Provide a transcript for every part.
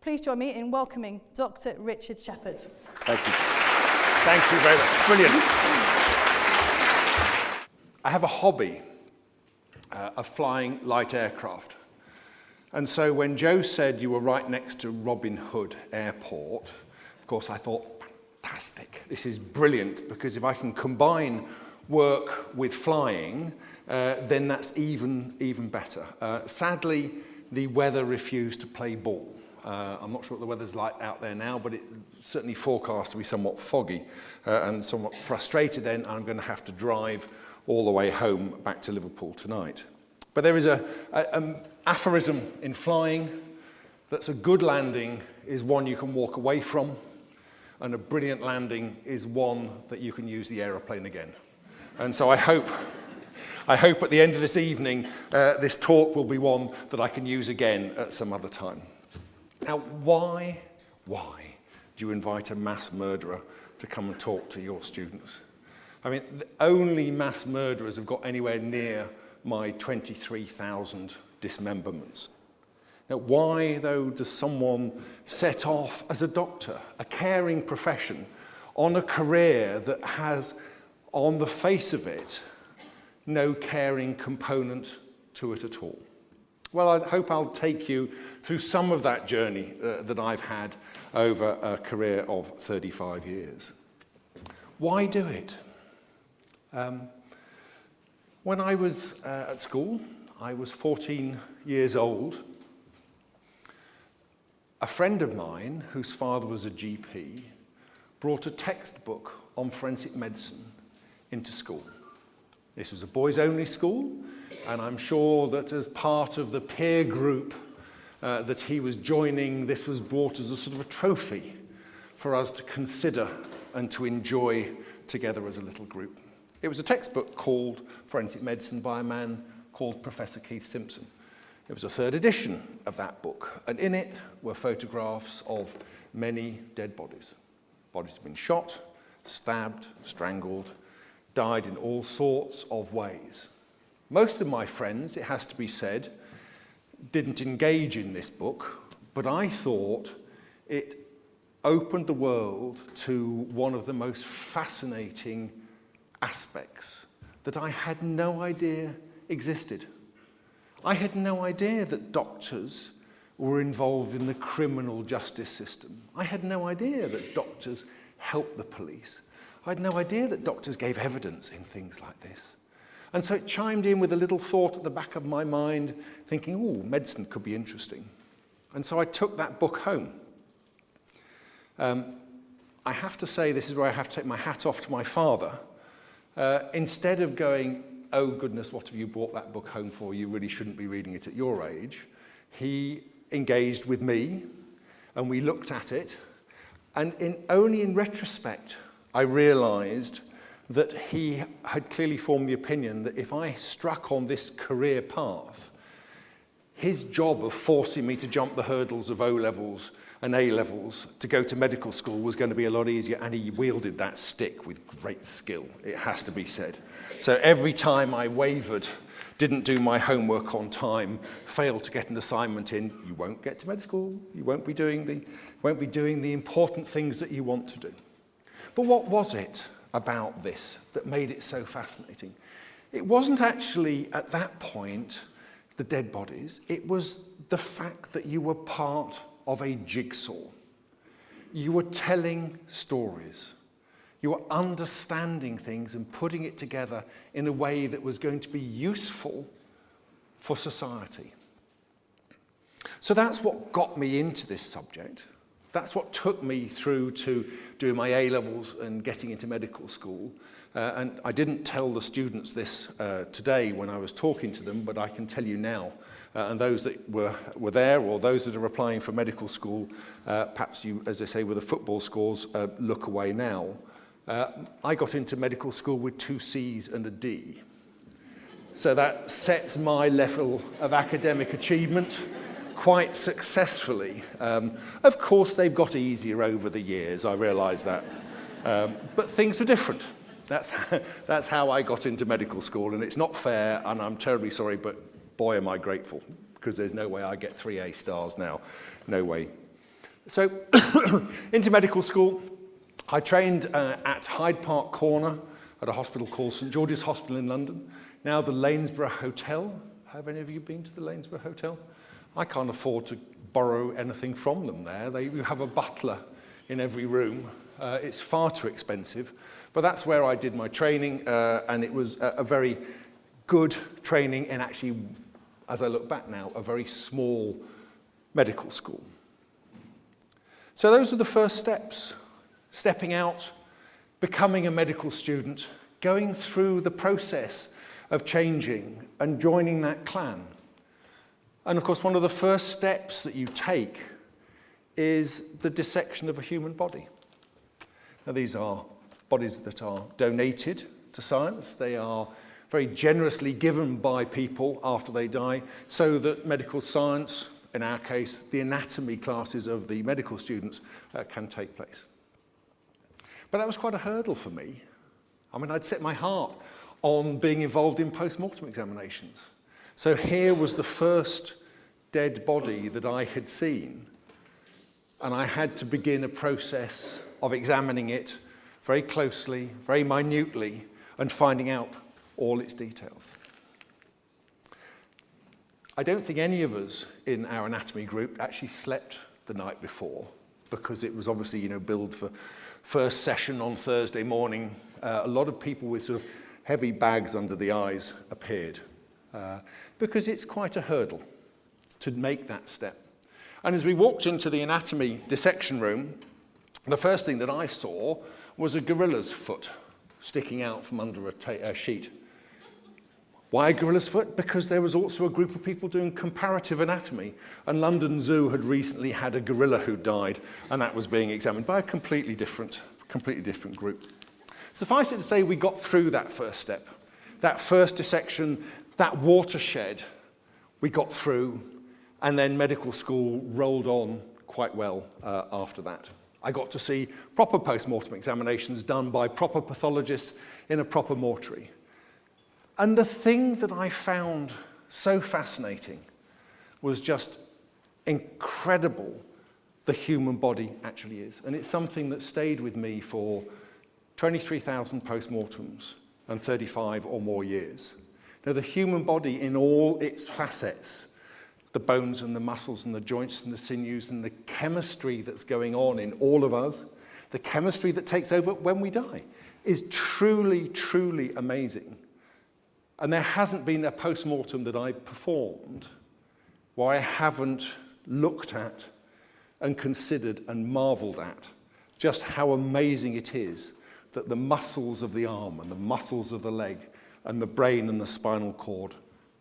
Please join me in welcoming Dr. Richard Shepherd. Thank you. Thank you very much. Brilliant. I have a hobby of flying light aircraft. And so when Joe said you were right next to Robin Hood Airport, of course I thought, fantastic, this is brilliant, because if I can combine work with flying, then that's even better. Sadly, the weather refused to play ball. I'm not sure what the weather's like out there now, but it's certainly forecast to be somewhat foggy and somewhat frustrated then. I'm going to have to drive all the way home back to Liverpool tonight. But there is an aphorism in flying that's a good landing is one you can walk away from, and a brilliant landing is one that you can use the aeroplane again. And so I hope at the end of this evening, this talk will be one that I can use again at some other time. Now, why do you invite a mass murderer to come and talk to your students? I mean, only mass murderers have got anywhere near my 23,000 dismemberments. Now, why, though, does someone set off as a doctor, a caring profession, on a career that has, on the face of it, no caring component to it at all? Well, I hope I'll take you through some of that journey that I've had over a career of 35 years. Why do it? When I was at school, I was 14 years old. A friend of mine, whose father was a GP, brought a textbook on forensic medicine into school. This was a boys-only school, and I'm sure that as part of the peer group that he was joining, this was brought as a sort of a trophy for us to consider and to enjoy together as a little group. It was a textbook called Forensic Medicine by a man called Professor Keith Simpson. It was a third edition of that book, and in it were photographs of many dead bodies. Bodies had been shot, stabbed, strangled, died in all sorts of ways. Most of my friends, it has to be said, didn't engage in this book, but I thought it opened the world to one of the most fascinating aspects that I had no idea existed. I had no idea that doctors were involved in the criminal justice system. I had no idea that doctors helped the police. I had no idea that doctors gave evidence in things like this. And so it chimed in with a little thought at the back of my mind, thinking, oh, medicine could be interesting. And so I took that book home. I have to say, this is where I have to take my hat off to my father. Instead of going, oh goodness, what have you brought that book home for? You really shouldn't be reading it at your age. He engaged with me, and we looked at it. And only in retrospect, I realized that he had clearly formed the opinion that if I struck on this career path, his job of forcing me to jump the hurdles of O-levels and A-levels to go to medical school was going to be a lot easier, and he wielded that stick with great skill, it has to be said. So every time I wavered, didn't do my homework on time, failed to get an assignment in, you won't get to medical school, you won't be doing the important things that you want to do. But what was it about this that made it so fascinating? It wasn't actually, at that point, the dead bodies. It was the fact that you were part of a jigsaw. You were telling stories. You were understanding things and putting it together in a way that was going to be useful for society. So that's what got me into this subject. That's what took me through to doing my A-levels and getting into medical school. And I didn't tell the students this today when I was talking to them, but I can tell you now. And those that were there, or those that are applying for medical school, perhaps you, as they say with the football scores, look away now. I got into medical school with 2 C's and a D. So that sets my level of academic achievement quite successfully. Of course, they've got easier over the years, I realise that. But things are different. That's how I got into medical school, and it's not fair, and I'm terribly sorry, but boy, am I grateful, because there's no way I get 3 A stars now. No way. So into medical school, I trained at Hyde Park Corner at a hospital called St George's Hospital in London, now the Lanesborough Hotel. Have any of you been to the Lanesborough Hotel? I can't afford to borrow anything from them there. You have a butler in every room. It's far too expensive. But that's where I did my training, and it was a very good training in actually, as I look back now, a very small medical school. So those are the first steps. Stepping out, becoming a medical student, going through the process of changing and joining that clan. And of course, one of the first steps that you take is the dissection of a human body. Now, these are bodies that are donated to science. They are very generously given by people after they die, so that medical science, in our case, the anatomy classes of the medical students, can take place. But that was quite a hurdle for me. I mean, I'd set my heart on being involved in post-mortem examinations. So here was the first dead body that I had seen, and I had to begin a process of examining it very closely, very minutely, and finding out all its details. I don't think any of us in our anatomy group actually slept the night before, because it was obviously, billed for first session on Thursday morning. A lot of people with sort of heavy bags under the eyes appeared, because it's quite a hurdle to make that step. And as we walked into the anatomy dissection room, the first thing that I saw was a gorilla's foot sticking out from under a sheet. Why a gorilla's foot? Because there was also a group of people doing comparative anatomy, and London Zoo had recently had a gorilla who died, and that was being examined by a completely different group. Suffice it to say, we got through that first step, that first dissection, that watershed we got through, and then medical school rolled on quite well after that. I got to see proper post-mortem examinations done by proper pathologists in a proper mortuary. And the thing that I found so fascinating was just incredible the human body actually is. And it's something that stayed with me for 23,000 post-mortems and 35 or more years. Now, the human body in all its facets, the bones and the muscles and the joints and the sinews and the chemistry that's going on in all of us, the chemistry that takes over when we die, is truly, truly amazing. And there hasn't been a post-mortem that I performed where I haven't looked at and considered and marveled at just how amazing it is that the muscles of the arm and the muscles of the leg and the brain and the spinal cord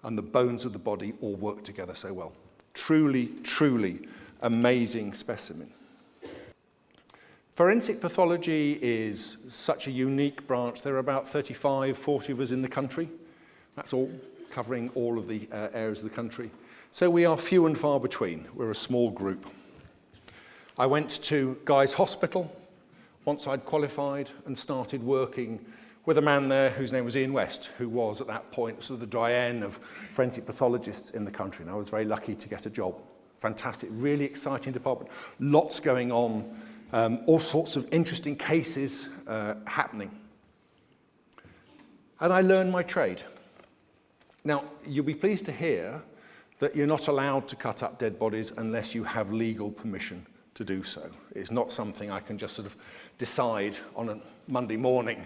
and the bones of the body all work together so well. Truly, truly amazing specimen. Forensic pathology is such a unique branch. There are about 35, 40 of us in the country. That's all, covering all of the areas of the country. So we are few and far between. We're a small group. I went to Guy's Hospital once I'd qualified and started working with a man there whose name was Ian West, who was at that point sort of the doyen of forensic pathologists in the country. And I was very lucky to get a job. Fantastic, really exciting department. Lots going on, all sorts of interesting cases happening. And I learned my trade. Now, you'll be pleased to hear that you're not allowed to cut up dead bodies unless you have legal permission to do so. It's not something I can just sort of decide on a Monday morning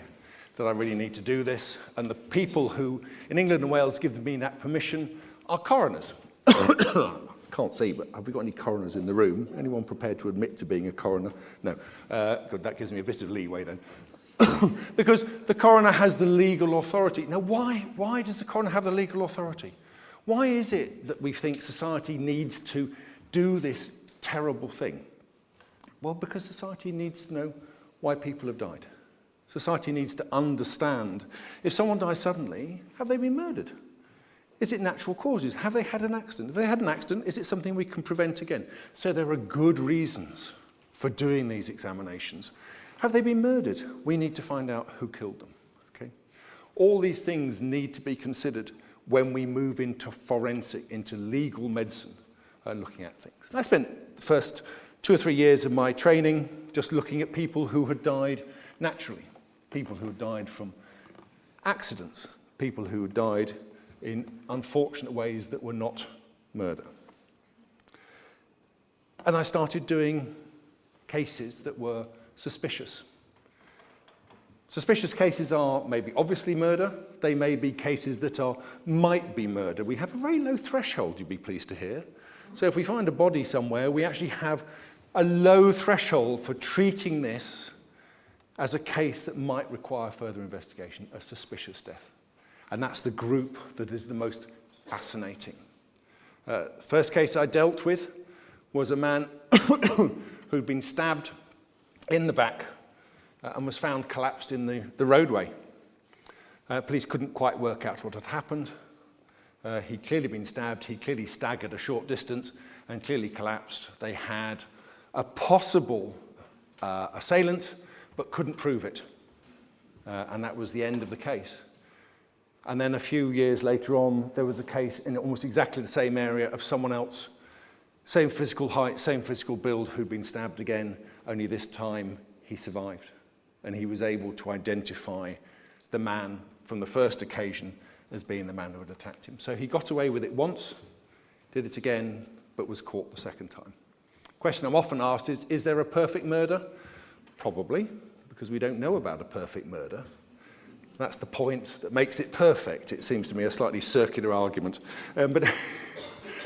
that I really need to do this. And the people who, in England and Wales, give me that permission are coroners. Can't see, but have we got any coroners in the room? Anyone prepared to admit to being a coroner? No. Good, that gives me a bit of leeway then. Because the coroner has the legal authority. Now, why does the coroner have the legal authority? Why is it that we think society needs to do this terrible thing? Well, because society needs to know why people have died. Society needs to understand, if someone dies suddenly, have they been murdered? Is it natural causes? Have they had an accident? If they had an accident, is it something we can prevent again? So there are good reasons for doing these examinations. Have they been murdered? We need to find out who killed them. Okay? All these things need to be considered when we move into forensic, into legal medicine, looking at things. And I spent the first 2 or 3 years of my training just looking at people who had died naturally, people who had died from accidents, people who had died in unfortunate ways that were not murder. And I started doing cases that were suspicious. Suspicious cases are maybe obviously murder. They may be cases that might be murder. We have a very low threshold, you'd be pleased to hear. So if we find a body somewhere, we actually have a low threshold for treating this as a case that might require further investigation, a suspicious death. And that's the group that is the most fascinating. First case I dealt with was a man who'd been stabbed in the back and was found collapsed in the roadway. Police couldn't quite work out what had happened. He'd clearly been stabbed, he clearly staggered a short distance and clearly collapsed. They had a possible assailant, but couldn't prove it. And that was the end of the case. And then a few years later on, there was a case in almost exactly the same area of someone else, same physical height, same physical build, who'd been stabbed again, only this time he survived. And he was able to identify the man from the first occasion as being the man who had attacked him. So he got away with it once, did it again, but was caught the second time. Question I'm often asked is there a perfect murder? Probably, because we don't know about a perfect murder. That's the point that makes it perfect. It seems to me a slightly circular argument. But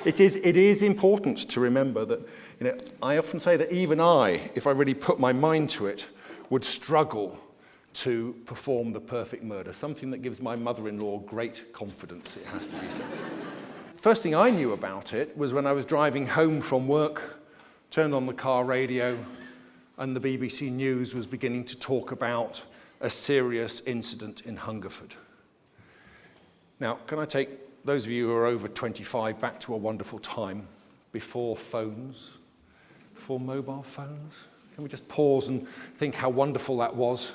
it is important to remember that, I often say that even I, if I really put my mind to it, would struggle to perform the perfect murder, something that gives my mother-in-law great confidence, it has to be said. First thing I knew about it was when I was driving home from work, turned on the car radio, and the BBC News was beginning to talk about a serious incident in Hungerford. Now, can I take those of you who are over 25 back to a wonderful time before phones, before mobile phones? Can we just pause and think how wonderful that was?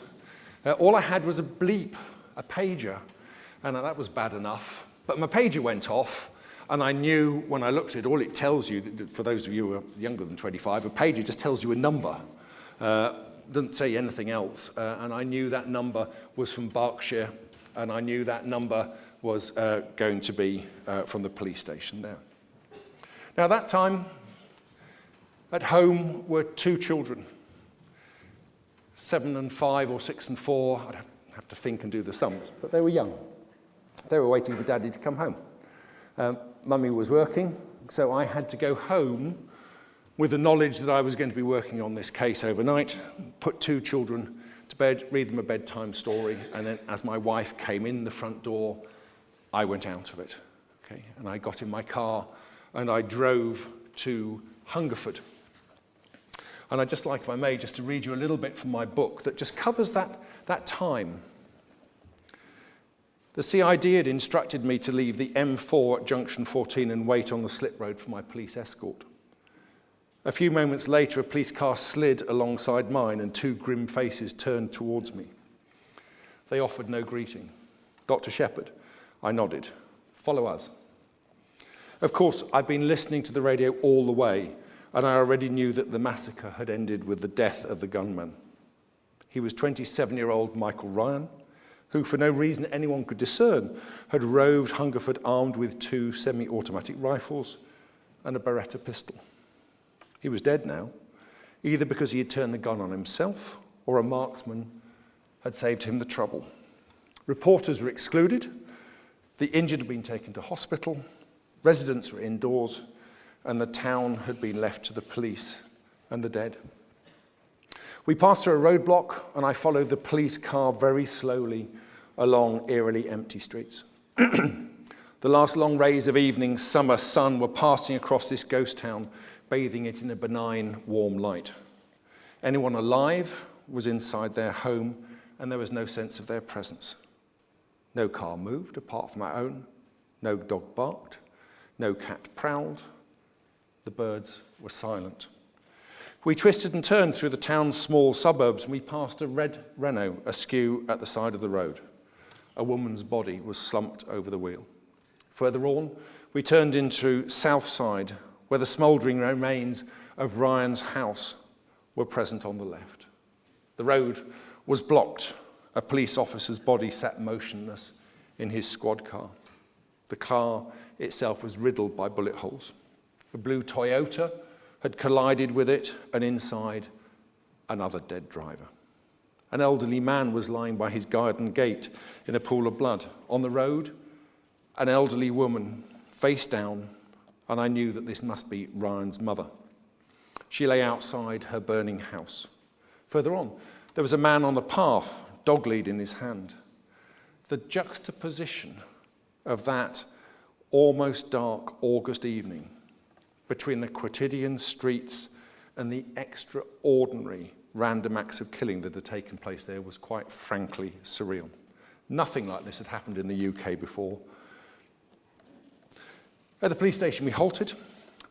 All I had was a bleep, a pager, and that was bad enough. But my pager went off, and I knew when I looked at it, all it tells you, for those of you who are younger than 25, a pager just tells you a number. Doesn't say anything else. And I knew that number was from Berkshire, and I knew that number was going to be from the police station there. Now, at that time, at home were 2 children, 7 and 5 or 6 and 4. I'd have to think and do the sums, but they were young. They were waiting for Daddy to come home. Mummy was working, so I had to go home with the knowledge that I was going to be working on this case overnight, put 2 children to bed, read them a bedtime story, and then as my wife came in the front door, I went out of it. Okay? And I got in my car and I drove to Hungerford. And I'd just like, if I may, just to read you a little bit from my book that just covers that time. The CID had instructed me to leave the M4 at junction 14 and wait on the slip road for my police escort. A few moments later, a police car slid alongside mine and 2 grim faces turned towards me. They offered no greeting. Dr. Shepherd, I nodded. Follow us. Of course, I'd been listening to the radio all the way, and I already knew that the massacre had ended with the death of the gunman. He was 27-year-old Michael Ryan, who, for no reason anyone could discern, had roved Hungerford armed with 2 semi-automatic rifles and a Beretta pistol. He was dead now, either because he had turned the gun on himself or a marksman had saved him the trouble. Reporters were excluded, the injured had been taken to hospital, residents were indoors, and the town had been left to the police and the dead. We passed through a roadblock, and I followed the police car very slowly along eerily empty streets. The last long rays of evening summer sun were passing across this ghost town, bathing it in a benign, warm light. Anyone alive was inside their home, and there was no sense of their presence. No car moved apart from our own. No dog barked. No cat prowled. The birds were silent. We twisted and turned through the town's small suburbs, and we passed a red Renault askew at the side of the road. A woman's body was slumped over the wheel. Further on, we turned into Southside, where the smouldering remains of Ryan's house were present on the left. The road was blocked. A police officer's body sat motionless in his squad car. The car itself was riddled by bullet holes. A blue Toyota had collided with it, and inside, another dead driver. An elderly man was lying by his garden gate in a pool of blood. On the road, an elderly woman, face down, and I knew that this must be Ryan's mother. She lay outside her burning house. Further on, there was a man on the path, dog lead in his hand. The juxtaposition of that almost dark August evening between the quotidian streets and the extraordinary random acts of killing that had taken place there was quite frankly surreal. Nothing like this had happened in the UK before. At the police station we halted.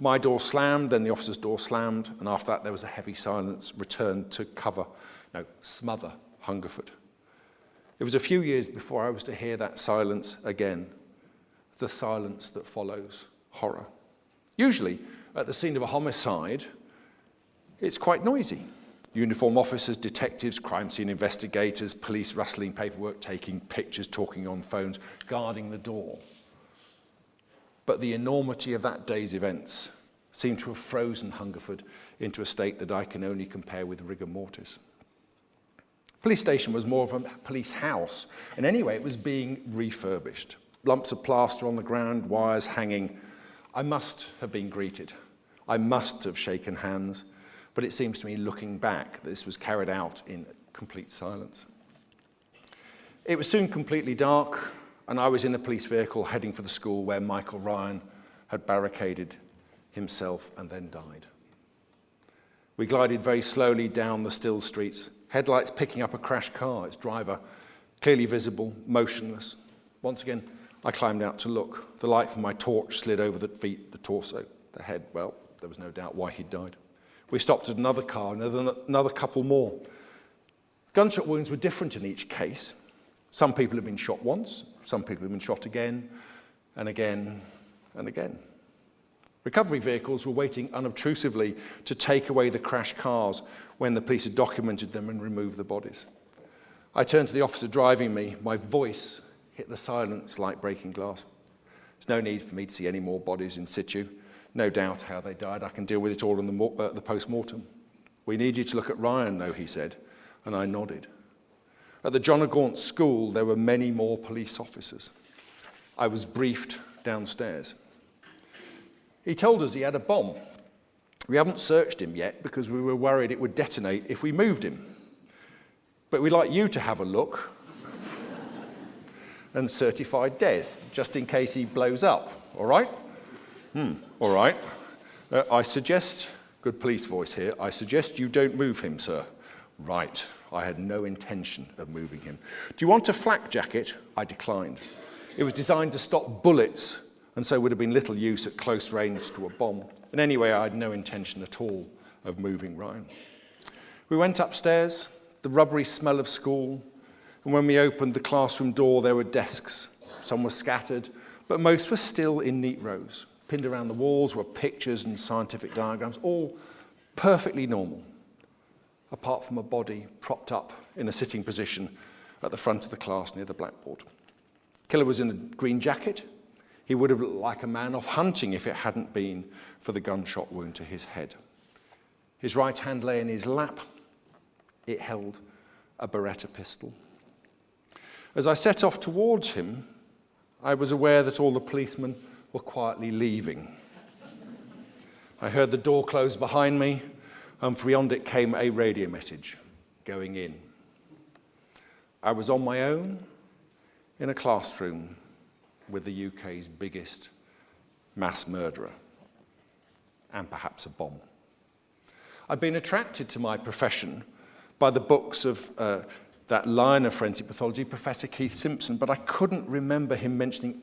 My door slammed, then the officer's door slammed, and after that there was a heavy silence returned to smother Hungerford. It was a few years before I was to hear that silence again, the silence that follows horror. Usually, at the scene of a homicide, it's quite noisy. Uniformed officers, detectives, crime scene investigators, police rustling paperwork, taking pictures, talking on phones, guarding the door. But the enormity of that day's events seemed to have frozen Hungerford into a state that I can only compare with rigor mortis. Police station was more of a police house, and anyway, it was being refurbished. Lumps of plaster on the ground, wires hanging. I must have been greeted. I must have shaken hands, but it seems to me, looking back, this was carried out in complete silence. It was soon completely dark, and I was in a police vehicle heading for the school where Michael Ryan had barricaded himself and then died. We glided very slowly down the still streets, headlights picking up a crashed car, its driver clearly visible, motionless. Once again, I climbed out to look. The light from my torch slid over the feet, the torso, the head. Well, there was no doubt why he'd died. We stopped at another car, another couple more. Gunshot wounds were different in each case. Some people had been shot once, some people had been shot again, and again, and again. Recovery vehicles were waiting unobtrusively to take away the crashed cars when the police had documented them and removed the bodies. I turned to the officer driving me. My voice hit the silence like breaking glass. There's no need for me to see any more bodies in situ. No doubt how they died. I can deal with it all in the post-mortem. We need you to look at Ryan, though, he said, and I nodded. At the John o' Gaunt school, there were many more police officers. I was briefed downstairs. He told us he had a bomb. We haven't searched him yet because we were worried it would detonate if we moved him. But we'd like you to have a look and certify death, just in case he blows up, all right? All right. I suggest, good police voice here, I suggest you don't move him, sir. Right. I had no intention of moving him. Do you want a flak jacket? I declined. It was designed to stop bullets, and so would have been little use at close range to a bomb. And anyway, I had no intention at all of moving Ryan. We went upstairs, the rubbery smell of school, and when we opened the classroom door, there were desks. Some were scattered, but most were still in neat rows. Pinned around the walls were pictures and scientific diagrams, all perfectly normal, apart from a body propped up in a sitting position at the front of the class near the blackboard. Killer was in a green jacket. He would have looked like a man off hunting if it hadn't been for the gunshot wound to his head. His right hand lay in his lap. It held a Beretta pistol. As I set off towards him, I was aware that all the policemen were quietly leaving. I heard the door close behind me, and from beyond it came a radio message, going in. I was on my own in a classroom with the UK's biggest mass murderer, and perhaps a bomb. I'd been attracted to my profession by the books of that line of forensic pathology, Professor Keith Simpson, but I couldn't remember him mentioning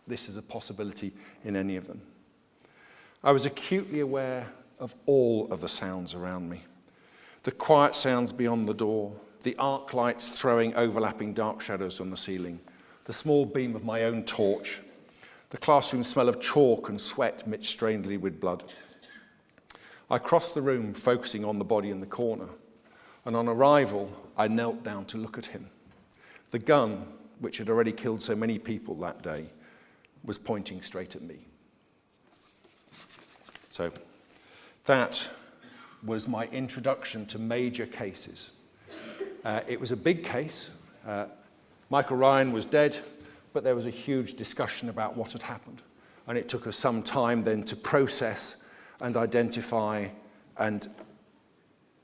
this as a possibility in any of them. I was acutely aware of all of the sounds around me. The quiet sounds beyond the door, the arc lights throwing overlapping dark shadows on the ceiling, the small beam of my own torch, the classroom smell of chalk and sweat mixed strangely with blood. I crossed the room, focusing on the body in the corner, and on arrival, I knelt down to look at him. The gun, which had already killed so many people that day, was pointing straight at me. So that was my introduction to major cases. It was a big case. Michael Ryan was dead, but there was a huge discussion about what had happened. And it took us some time then to process and identify and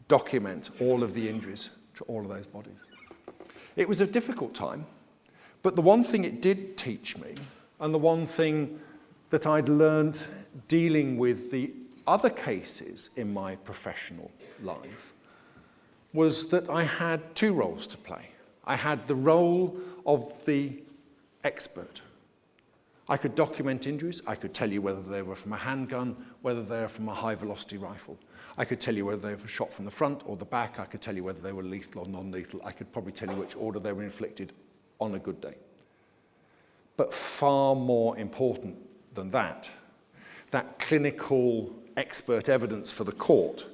document all of the injuries to all of those bodies. It was a difficult time, but the one thing it did teach me, and the one thing that I'd learned dealing with the other cases in my professional life, was that I had two roles to play. I had the role of the expert. I could document injuries. I could tell you whether they were from a handgun, whether they were from a high-velocity rifle. I could tell you whether they were shot from the front or the back. I could tell you whether they were lethal or non-lethal. I could probably tell you which order they were inflicted on a good day. But far more important than that clinical expert evidence for the court,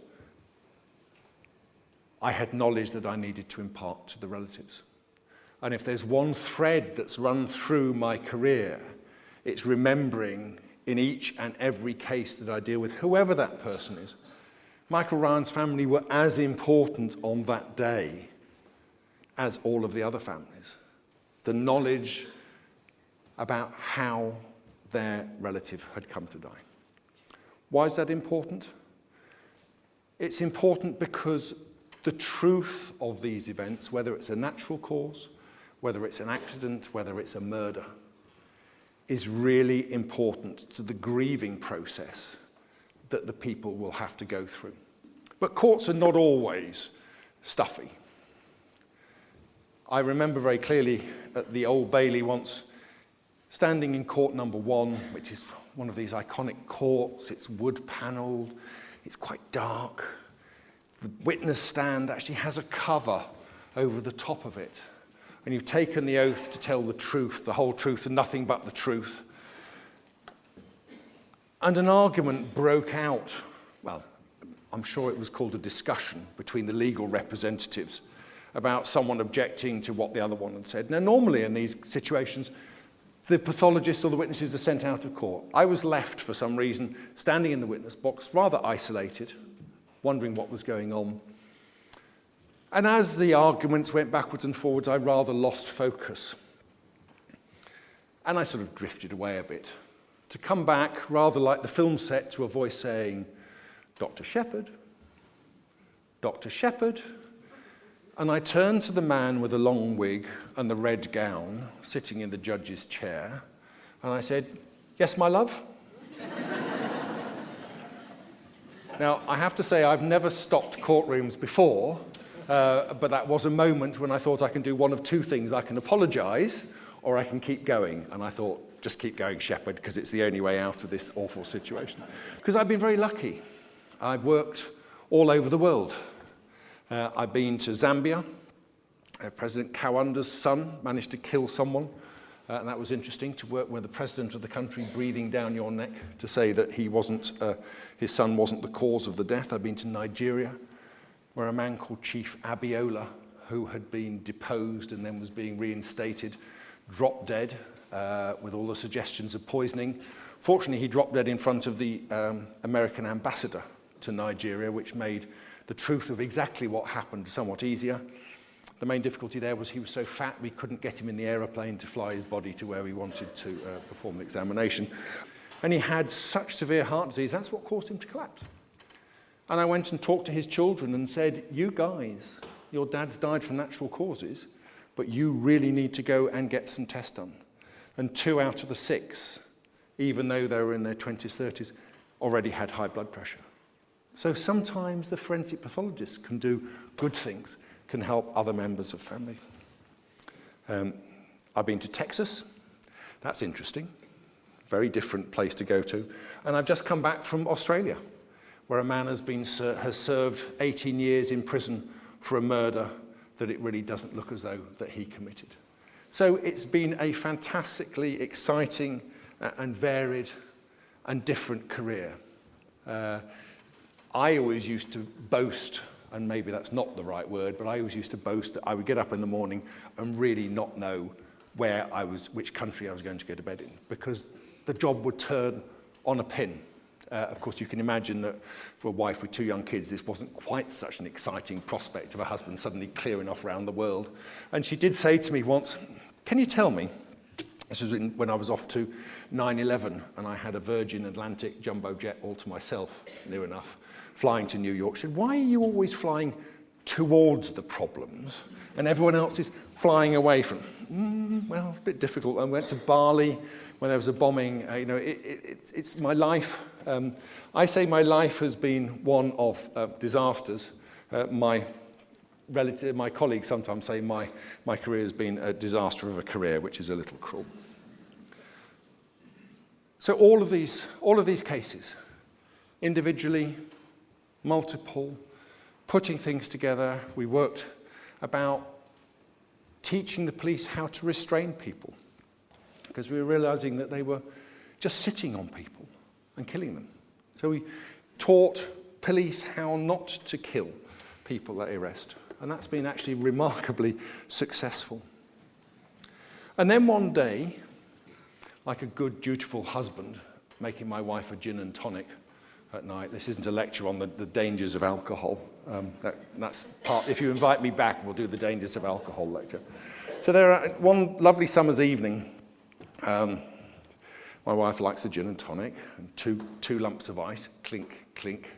I had knowledge that I needed to impart to the relatives. And if there's one thread that's run through my career, it's remembering in each and every case that I deal with, whoever that person is. Michael Ryan's family were as important on that day as all of the other families. The knowledge about how their relative had come to die. Why is that important? It's important because the truth of these events, whether it's a natural cause, whether it's an accident, whether it's a murder, is really important to the grieving process that the people will have to go through. But courts are not always stuffy. I remember very clearly at the Old Bailey once, standing in court number 1, which is one of these iconic courts. It's wood-panelled, it's quite dark. The witness stand actually has a cover over the top of it. And you've taken the oath to tell the truth, the whole truth, and nothing but the truth. And an argument broke out. Well, I'm sure it was called a discussion between the legal representatives about someone objecting to what the other one had said. Now, normally in these situations, the pathologists or the witnesses are sent out of court. I was left, for some reason, standing in the witness box, rather isolated, wondering what was going on. And as the arguments went backwards and forwards, I rather lost focus. And I sort of drifted away a bit, to come back, rather like the film set, to a voice saying, "Dr. Shepherd, Dr. Shepherd." And I turned to the man with the long wig and the red gown, sitting in the judge's chair, and I said, "Yes, my love?" Now, I have to say, I've never stopped courtrooms before, but that was a moment when I thought I can do one of two things. I can apologise, or I can keep going. And I thought, just keep going, Shepherd, because it's the only way out of this awful situation. Because I've been very lucky. I've worked all over the world. I've been to Zambia. President Kawanda's son managed to kill someone, and that was interesting, to work with the president of the country breathing down your neck to say that his son wasn't the cause of the death. I've been to Nigeria, where a man called Chief Abiola, who had been deposed and then was being reinstated, dropped dead with all the suggestions of poisoning. Fortunately, he dropped dead in front of the American ambassador to Nigeria, which made the truth of exactly what happened somewhat easier. The main difficulty there was he was so fat we couldn't get him in the aeroplane to fly his body to where we wanted to perform the examination. And he had such severe heart disease, that's what caused him to collapse. And I went and talked to his children and said, "You guys, your dad's died from natural causes, but you really need to go and get some tests done." And 2 out of the 6, even though they were in their 20s, 30s, already had high blood pressure. So sometimes the forensic pathologist can do good things, can help other members of family. I've been to Texas. That's interesting. Very different place to go to. And I've just come back from Australia, where a man has served 18 years in prison for a murder that it really doesn't look as though that he committed. So it's been a fantastically exciting and varied and different career. I always used to boast, and maybe that's not the right word, but I always used to boast that I would get up in the morning and really not know which country I was going to go to bed in, because the job would turn on a pin. Of course, you can imagine that for a wife with 2 young kids, this wasn't quite such an exciting prospect of a husband suddenly clearing off around the world. And she did say to me once, "Can you tell me," this was when I was off to 9/11, and I had a Virgin Atlantic jumbo jet all to myself, near enough, flying to New York. She said, "Why are you always flying towards the problems and everyone else is flying away from them?" Well, a bit difficult. I went to Bali when there was a bombing. It's my life. I say my life has been one of disasters. My colleagues sometimes say my career has been a disaster of a career, which is a little cruel. So all of these cases, individually, multiple, putting things together, we worked about teaching the police how to restrain people, because we were realizing that they were just sitting on people and killing them. So we taught police how not to kill people they arrest, and that's been actually remarkably successful. And then one day, like a good, dutiful husband, making my wife a gin and tonic at night. This isn't a lecture on the dangers of alcohol. That's part. If you invite me back, we'll do the dangers of alcohol lecture. So one lovely summer's evening, my wife likes a gin and tonic, and two lumps of ice, clink, clink.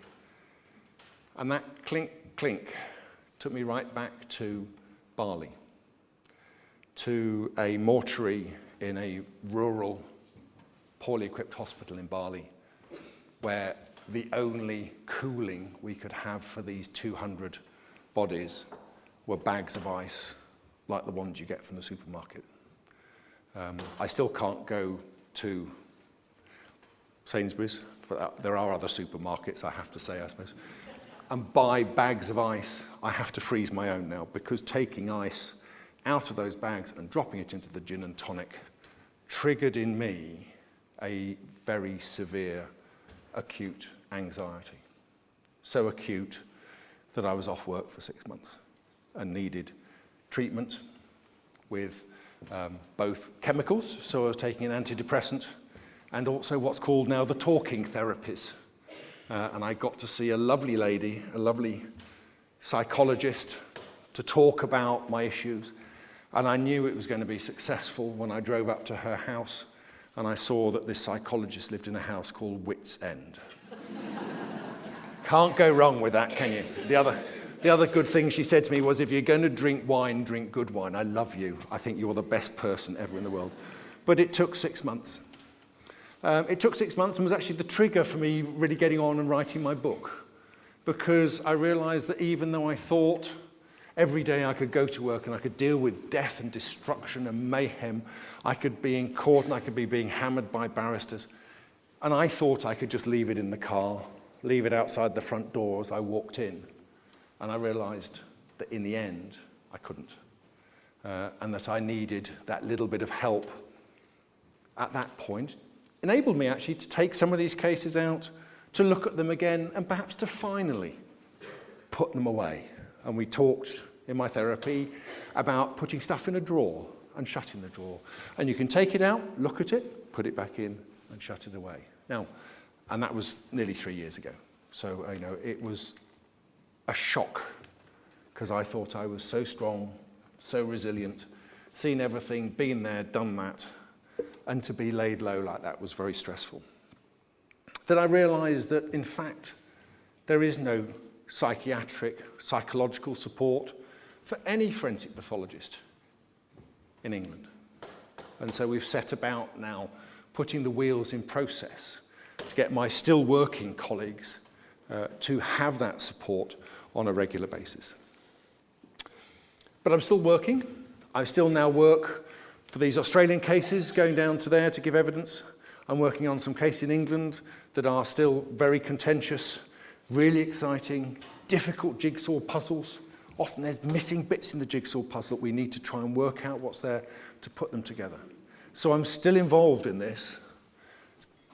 And that clink, clink took me right back to Bali, to a mortuary in a rural, poorly equipped hospital in Bali, where the only cooling we could have for these 200 bodies were bags of ice, like the ones you get from the supermarket. I still can't go to Sainsbury's, but there are other supermarkets, I have to say, I suppose, and buy bags of ice. I have to freeze my own now, because taking ice out of those bags and dropping it into the gin and tonic triggered in me a very severe acute anxiety. So acute that I was off work for 6 months and needed treatment with both chemicals, so I was taking an antidepressant, and also what's called now the talking therapies. And I got to see a lovely lady, a lovely psychologist, to talk about my issues. And I knew it was going to be successful when I drove up to her house and I saw that this psychologist lived in a house called Wits End. Can't go wrong with that, can you? The other good thing she said to me was, if you're going to drink wine, drink good wine. I love you. I think you're the best person ever in the world. But it took 6 months. It took 6 months and was actually the trigger for me really getting on and writing my book, because I realized that even though I thought every day I could go to work and I could deal with death and destruction and mayhem, I could be in court and I could be being hammered by barristers, and I thought I could just leave it in the car, leave it outside the front door as I walked in, and I realized that in the end I couldn't, and that I needed that little bit of help at that point. Enabled me actually to take some of these cases out, to look at them again, and perhaps to finally put them away. And we talked in my therapy about putting stuff in a drawer and shutting the drawer. And you can take it out, look at it, put it back in, and shut it away. Now, and that was nearly 3 years ago. So, it was a shock, because I thought I was so strong, so resilient, seen everything, been there, done that. And to be laid low like that was very stressful. Then I realized that, in fact, there is no psychological support for any forensic pathologist in England. And so we've set about now putting the wheels in process to get my still working colleagues to have that support on a regular basis. But I'm still working. I still now work for these Australian cases, going down to there to give evidence. I'm working on some cases in England that are still very contentious, really exciting, difficult jigsaw puzzles. Often there's missing bits in the jigsaw puzzle that we need to try and work out what's there to put them together. So I'm still involved in this.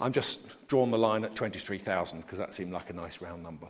I'm just drawn the line at 23,000 because that seemed like a nice round number.